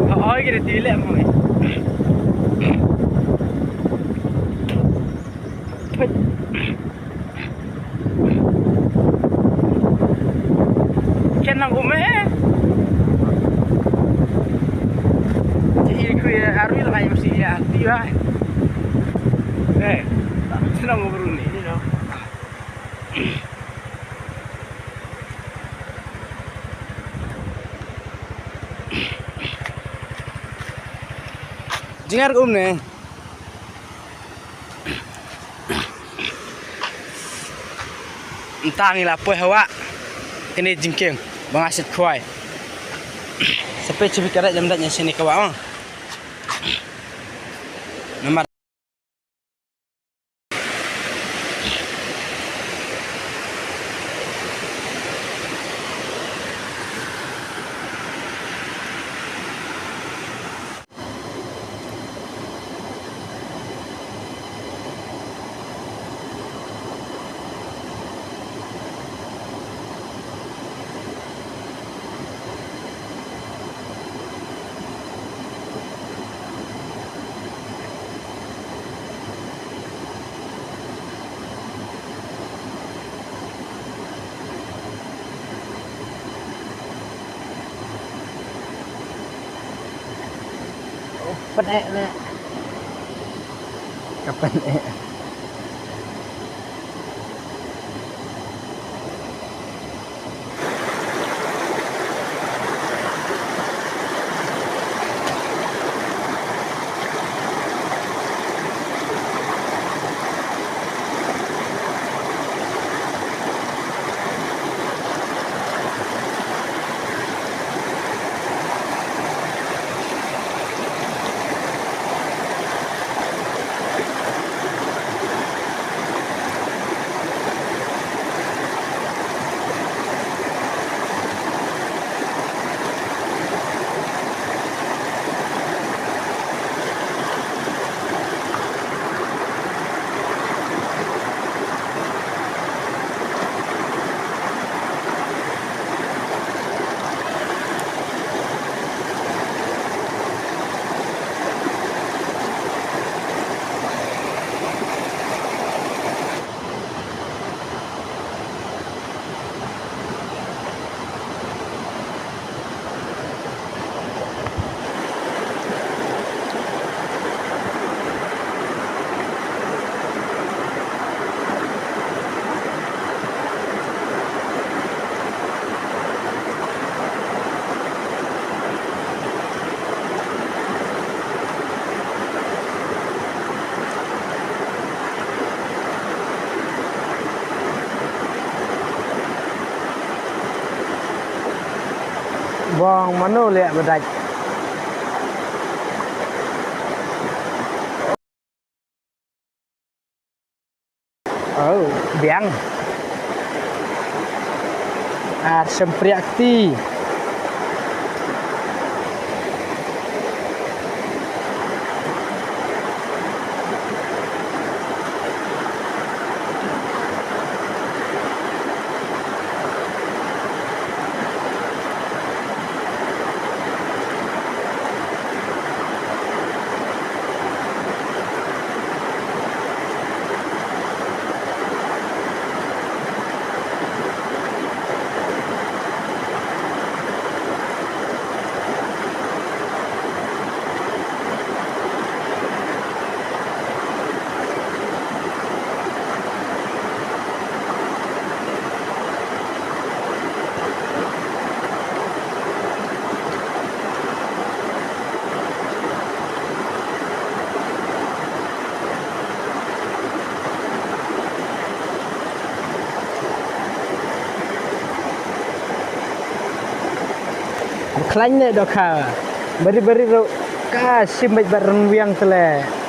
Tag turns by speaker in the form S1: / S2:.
S1: Hỏi cái tí lẹ mọi cái nào cũng mẹ chị kue arui lah yang mesti hati lah senang ngobrol ni you know Dengar ni entah ni lapoi hawa ini jingking bang asyik kuai sampai cepat karat jam datnya sini kawan nomor kapan ni kapan Bong mana lihat bedak. Oh, biang. Sempriakti. Klainnya doka beri-beri ro ka sim baik bareng wiang tele